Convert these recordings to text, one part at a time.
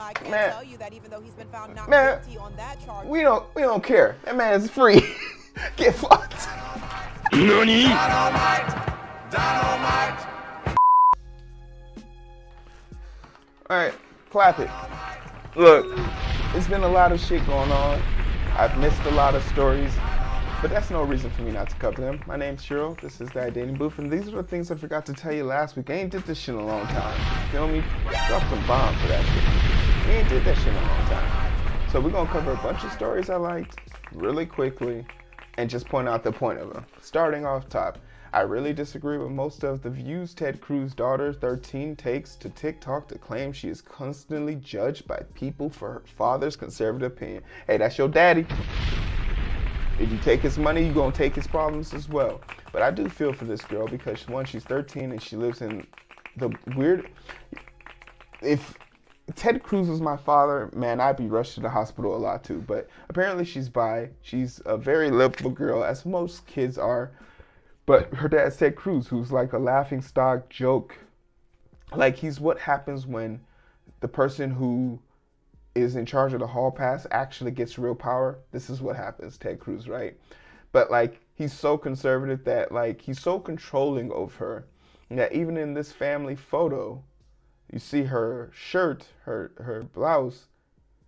I can Man. tell you that even though he's been found not Man. guilty on that charge. We don't care. That man is free. Get fucked. NANI? Alright, clap it. Look, it's been a lot of shit going on. I've missed a lot of stories, but that's no reason for me not to cover them. My name's Heero, this is the Identity Booth, and these are the things I forgot to tell you last week. I ain't did this shit in a long time. You feel me? Dropped some bombs for that shit. We ain't did that shit in a long time. So we're gonna cover a bunch of stories I liked really quickly and just point out the point of them. Starting off top, I really disagree with most of the views Ted Cruz's daughter, 13, takes to TikTok to claim she is constantly judged by people for her father's conservative opinion. Hey, that's your daddy. If you take his money, you're gonna take his problems as well. But I do feel for this girl because, one, she's 13 and she lives in the weird... If Ted Cruz was my father, man, I'd be rushed to the hospital a lot too. But apparently she's bi. She's a very liberal girl, as most kids are. But her dad's Ted Cruz, who's like a laughingstock joke. Like, he's what happens when the person who is in charge of the hall pass actually gets real power. This is what happens, Ted Cruz, right? But like, he's so conservative that like, he's so controlling of her that even in this family photo, you see her shirt, her blouse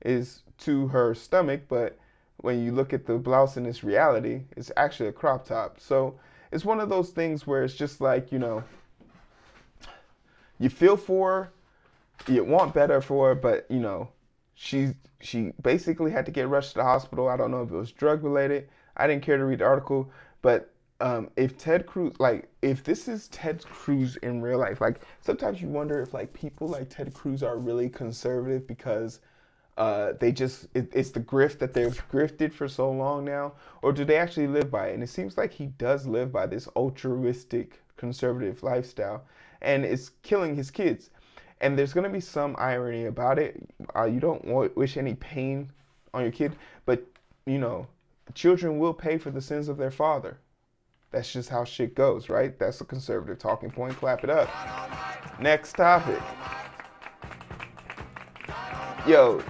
is to her stomach, but when you look at the blouse in this reality, it's actually a crop top. So it's one of those things where it's just like, you know, you feel for her, you want better for her, but you know, she basically had to get rushed to the hospital. I don't know if it was drug related. I didn't care to read the article, but if Ted Cruz, like, if this is Ted Cruz in real life, like, sometimes you wonder if like people like Ted Cruz are really conservative because they just, it's the grift that they've grifted for so long now, or do they actually live by it? And it seems like he does live by this altruistic conservative lifestyle, and it's killing his kids. And there's going to be some irony about it. You don't wish any pain on your kid, but you know, children will pay for the sins of their father. That's just how shit goes, right? That's a conservative talking point. Clap it up. Next topic. Yo,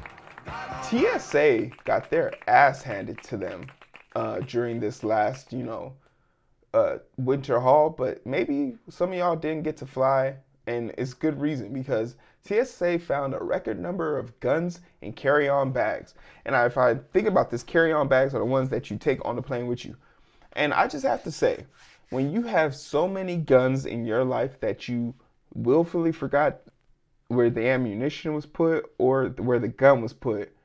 TSA got their ass handed to them during this last, you know, winter haul, but maybe some of y'all didn't get to fly, and it's good reason, because TSA found a record number of guns in carry-on bags. And if I think about this, carry-on bags are the ones that you take on the plane with you. And I just have to say, when you have so many guns in your life that you willfully forgot where the ammunition was put or where the gun was put,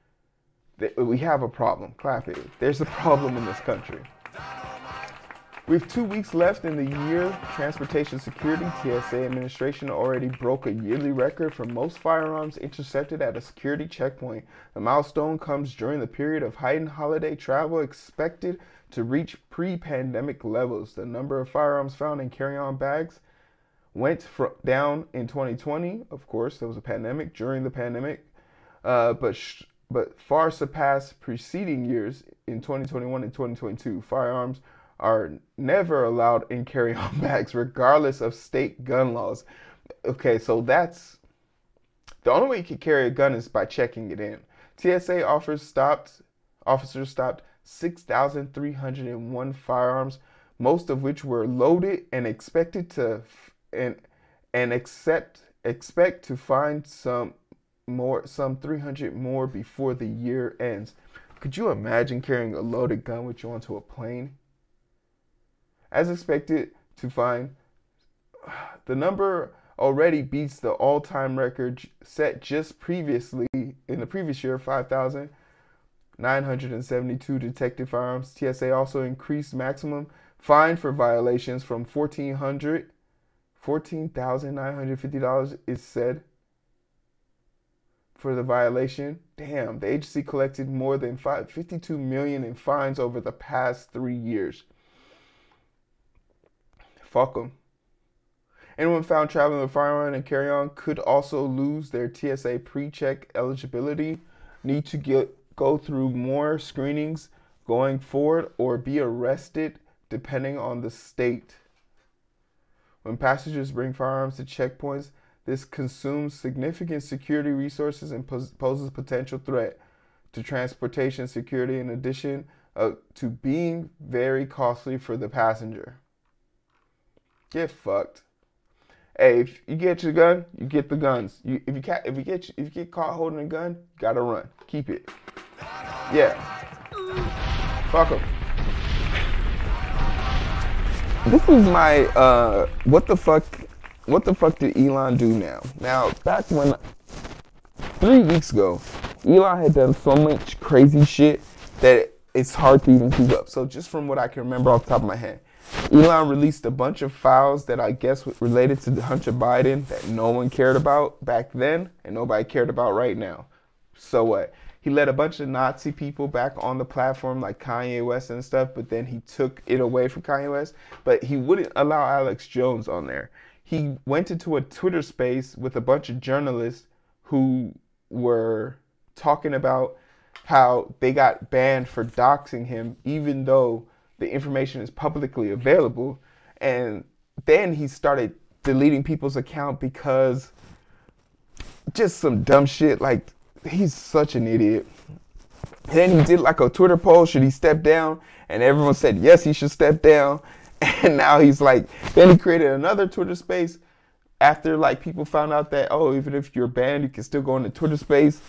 we have a problem. Clap it. There's a problem in this country. We have 2 weeks left in the year. Transportation Security, TSA administration, already broke a yearly record for most firearms intercepted at a security checkpoint. The milestone comes during the period of heightened holiday travel expected to reach pre-pandemic levels. The number of firearms found in carry-on bags went down in 2020. Of course, there was a pandemic during the pandemic, but far surpassed preceding years in 2021 and 2022. Firearms are never allowed in carry-on bags, regardless of state gun laws. Okay, so that's the only way you can carry a gun is by checking it in. TSA officers stopped 6,301 firearms, most of which were loaded, and expect to find some 300 more before the year ends. Could you imagine carrying a loaded gun with you onto a plane? As expected to find, the number already beats the all-time record set just previously in the previous year, 5,972 detected firearms. TSA also increased maximum fine for violations from $14,950 is said for the violation. Damn, the agency collected more than $52 million in fines over the past 3 years. Fuck them. Anyone found traveling with a firearm and carry-on could also lose their TSA pre-check eligibility, need to go through more screenings going forward, or be arrested depending on the state. When passengers bring firearms to checkpoints, This consumes significant security resources and poses a potential threat to transportation security in addition to being very costly for the passenger. Get fucked. Hey, if you get your gun, you get the guns. If you get caught holding a gun, you gotta run. Keep it. Yeah. Fuck 'em. This is my what the fuck did Elon do now? Now, back when 3 weeks ago, Elon had done so much crazy shit that it's hard to even keep up. So just from what I can remember off the top of my head, Elon released a bunch of files that I guess related to Hunter Biden that no one cared about back then and nobody cared about right now. So what? He let a bunch of Nazi people back on the platform like Kanye West and stuff, but then he took it away from Kanye West. But he wouldn't allow Alex Jones on there. He went into a Twitter space with a bunch of journalists who were talking about how they got banned for doxing him, even though the information is publicly available. And then he started deleting people's account because just some dumb shit. Like, he's such an idiot. And then he did like a Twitter poll, should he step down? And everyone said, yes, he should step down. And now he's like, then he created another Twitter space after like people found out that, oh, even if you're banned, you can still go into Twitter space.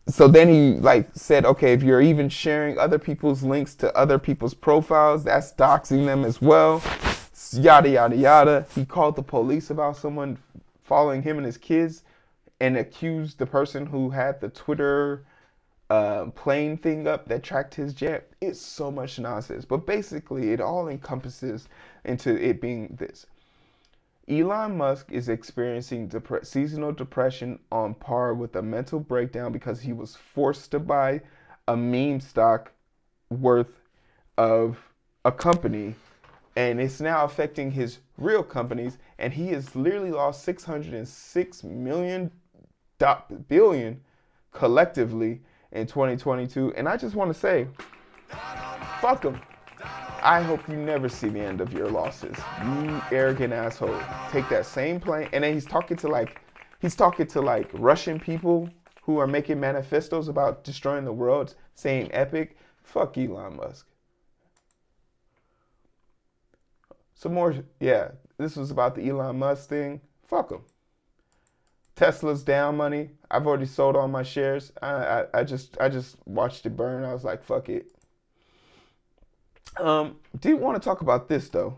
So then he like said, okay, if you're even sharing other people's links to other people's profiles, that's doxing them as well. Yada, yada, yada. He called the police about someone following him and his kids and accused the person who had the Twitter plane thing up that tracked his jet. It's so much nonsense. But basically, it all encompasses into it being this. Elon Musk is experiencing seasonal depression on par with a mental breakdown because he was forced to buy a meme stock worth of a company, and it's now affecting his real companies, and he has literally lost $606 billion collectively in 2022. And I just want to say, fuck him. I hope you never see the end of your losses. You arrogant asshole. Take that same plane. And then he's talking to like Russian people who are making manifestos about destroying the world, saying epic. Fuck Elon Musk. Some more, yeah, this was about the Elon Musk thing. Fuck him. Tesla's down money. I've already sold all my shares. I just watched it burn. I was like, fuck it. Do want to talk about this though.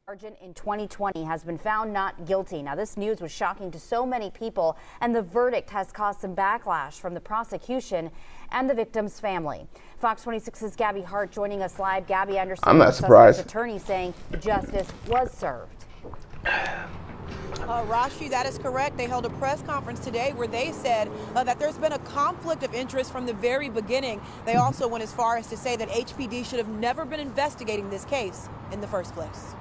Sergeant in 2020 has been found not guilty. Now, this news was shocking to so many people, and the verdict has caused some backlash from the prosecution and the victim's family. Fox 26's Gabby Hart joining us live. Gabby, I understand I'm not surprised. Attorney saying justice was served. Rashi, that is correct. They held a press conference today where they said that there's been a conflict of interest from the very beginning. They also went as far as to say that HPD should have never been investigating this case in the first place.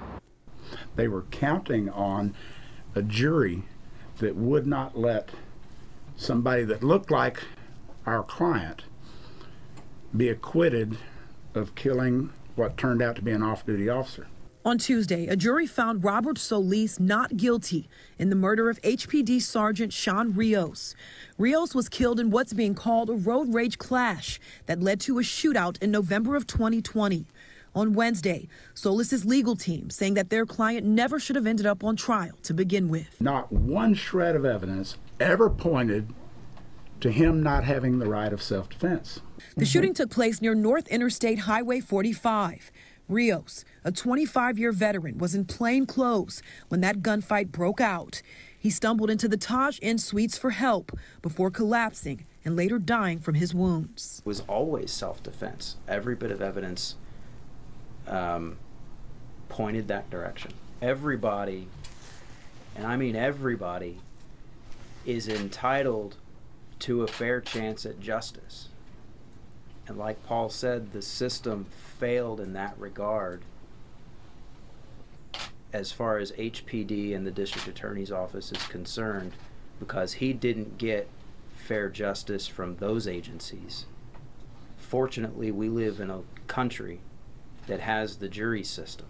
They were counting on a jury that would not let somebody that looked like our client be acquitted of killing what turned out to be an off-duty officer. On Tuesday, a jury found Robert Solis not guilty in the murder of HPD Sergeant Sean Rios. Rios was killed in what's being called a road rage clash that led to a shootout in November of 2020. On Wednesday, Solis's legal team saying that their client never should have ended up on trial to begin with. Not one shred of evidence ever pointed to him not having the right of self-defense. The shooting took place near North Interstate Highway 45. Rios, a 25-year veteran, was in plain clothes when that gunfight broke out. He stumbled into the Taj Inn Suites for help before collapsing and later dying from his wounds. It was always self-defense. Every bit of evidence pointed that direction. Everybody, and I mean everybody, is entitled to a fair chance at justice. And like Paul said, the system failed in that regard as far as HPD and the district attorney's office is concerned, because he didn't get fair justice from those agencies. Fortunately, we live in a country that has the jury system,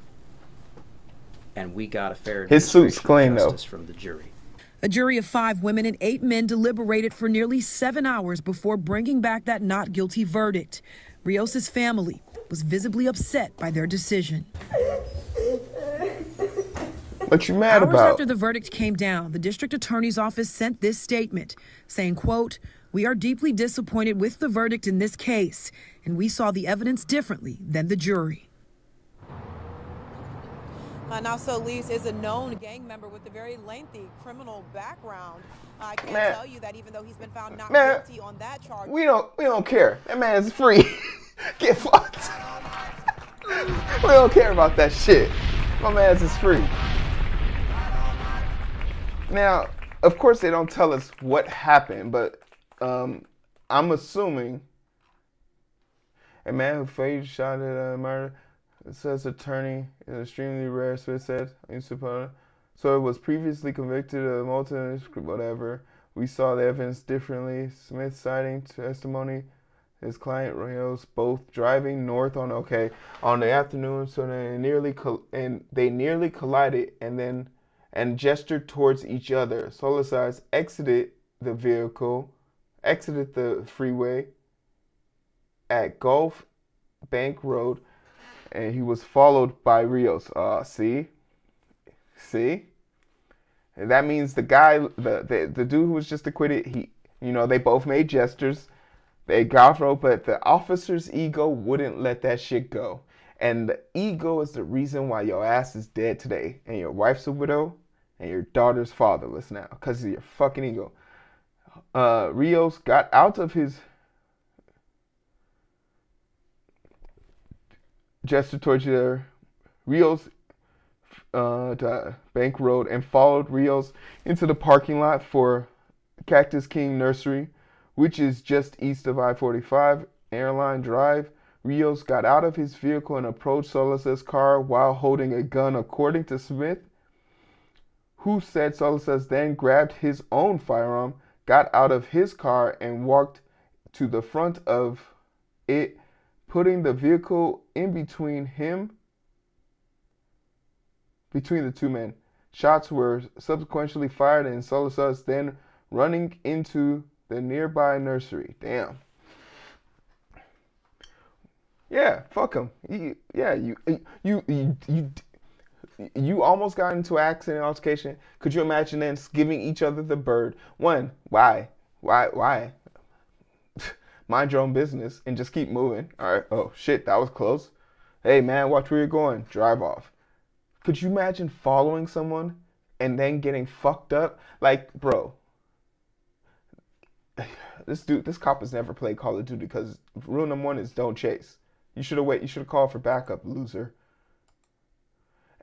and we got a fair His suit's clean, justice though. from the jury. A jury of 5 women and 8 men deliberated for nearly 7 hours before bringing back that not guilty verdict. Rios' family was visibly upset by their decision. What you mad Hours about? after the verdict came down, the district attorney's office sent this statement saying, quote, "We are deeply disappointed with the verdict in this case, and we saw the evidence differently than the jury." Now, Solis is a known gang member with a very lengthy criminal background. I can't tell you that even though he's been found not guilty on that charge. We don't care. That man is free. Get fucked. We don't care about that shit. My man's is free. Now, of course, they don't tell us what happened, but I'm assuming a man who fatally shot at a murder, says attorney, an extremely rare, Smith said. So it was previously convicted of multiple, whatever. We saw the evidence differently. Smith citing testimony, his client Rios both driving north on the afternoon, so they nearly collided and gestured towards each other. Solis exited the freeway at Gulf Bank Road, and he was followed by Rios. See? And that means the guy, the dude who was just acquitted, they both made gestures. They got rope, but the officer's ego wouldn't let that shit go. And the ego is the reason why your ass is dead today, and your wife's a widow, and your daughter's fatherless now, because of your fucking ego. Rios got out of his gesture towards Rios Bank Road and followed Rios into the parking lot for Cactus King Nursery, which is just east of I-45 Airline Drive. Rios got out of his vehicle and approached Solis' car while holding a gun, according to Smith, who said Solis then grabbed his own firearm, got out of his car, and walked to the front of it, putting the vehicle in between the two men. Shots were subsequently fired, and Solis then running into the nearby nursery. Damn. Yeah, fuck him. You almost got into an accident altercation. Could you imagine then giving each other the bird? One, why? Mind your own business and just keep moving. All right. Oh shit, that was close. Hey man, watch where you're going. Drive off. Could you imagine following someone and then getting fucked up? Like, bro, this cop has never played Call of Duty because rule number 1 is don't chase. You should have called for backup, loser.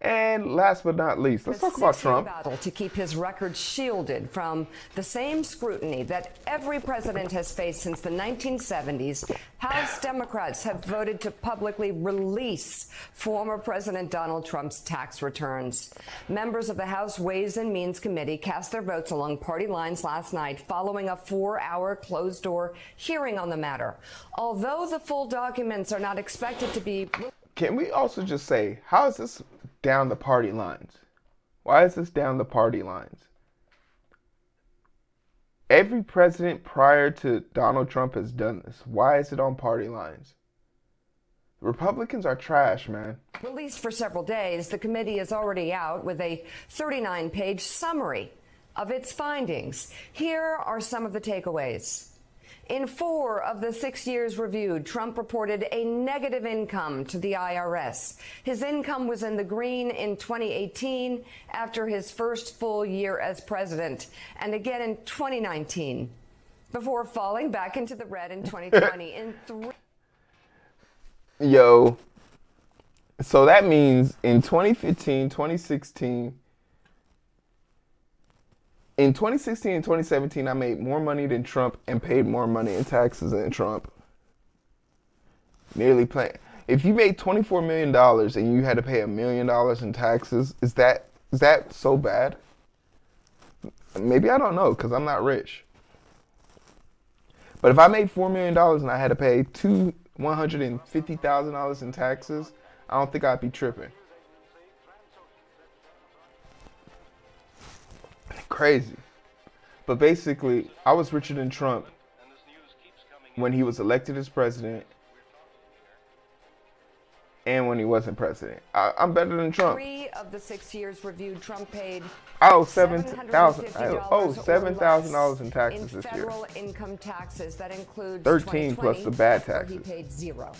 And last but not least, let's talk about Trump. Battle to keep his record shielded from the same scrutiny that every president has faced since the 1970s, House Democrats have voted to publicly release former President Donald Trump's tax returns. Members of the House Ways and Means Committee cast their votes along party lines last night following a 4-hour closed-door hearing on the matter. Although the full documents are not expected to be... Can we also just say, how is this down the party lines? Why is this down the party lines? Every president prior to Donald Trump has done this. Why is it on party lines? Republicans are trash, man. Released for several days, the committee is already out with a 39-page summary of its findings. Here are some of the takeaways. In 4 of the 6 years reviewed, Trump reported a negative income to the IRS. His income was in the green in 2018 after his first full year as president, and again in 2019, before falling back into the red in 2020. Yo, so that means in 2015, 2016, in 2016 and 2017, I made more money than Trump and paid more money in taxes than Trump. Nearly playing. If you made $24 million and you had to pay $1 million in taxes, is that so bad? Maybe, I don't know, because I'm not rich. But if I made $4 million and I had to pay $150,000 in taxes, I don't think I'd be tripping. Crazy. But basically, I was richer than Trump when he was elected as president and when he wasn't president. I'm better than Trump. 3 of the 6 years reviewed, Trump paid $7,000 in taxes this year. Federal income taxes. That includes 13 plus the bad where taxes. he paid 0.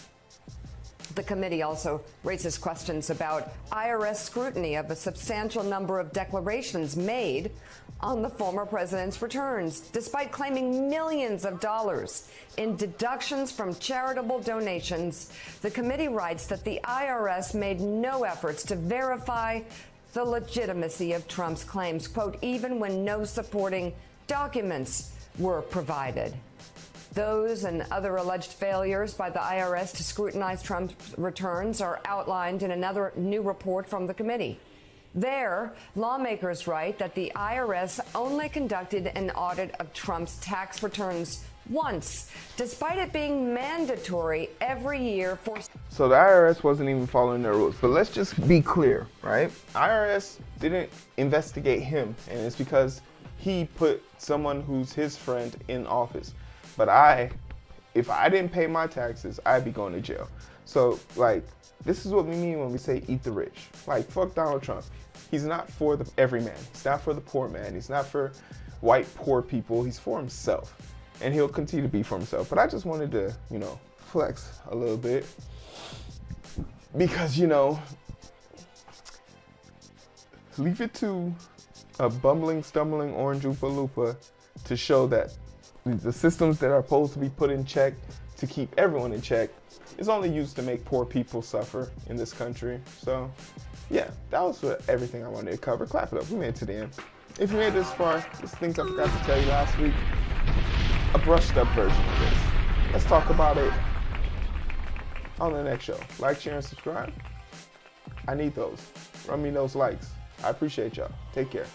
The committee also raises questions about IRS scrutiny of a substantial number of declarations made on the former president's returns, despite claiming millions of dollars in deductions from charitable donations. The committee writes that the IRS made no efforts to verify the legitimacy of Trump's claims, quote, even when no supporting documents were provided. Those and other alleged failures by the IRS to scrutinize Trump's returns are outlined in another new report from the committee. There, lawmakers write that the IRS only conducted an audit of Trump's tax returns once, despite it being mandatory every year for... So the IRS wasn't even following their rules. But let's just be clear, right? IRS didn't investigate him, and it's because he put someone who's his friend in office. But if I didn't pay my taxes, I'd be going to jail. So, like, this is what we mean when we say eat the rich. Like, fuck Donald Trump. He's not for the everyman. He's not for the poor man. He's not for white poor people. He's for himself. And he'll continue to be for himself. But I just wanted to, flex a little bit. Because, leave it to a bumbling, stumbling orange Oompa Loompa to show that the systems that are supposed to be put in check to keep everyone in check is only used to make poor people suffer in this country. So, yeah, that was everything I wanted to cover. Clap it up. We made it to the end. If you made it this far, there's things I forgot to tell you last week. A brushed up version of this. Let's talk about it on the next show. Like, share, and subscribe. I need those. Run me those likes. I appreciate y'all. Take care.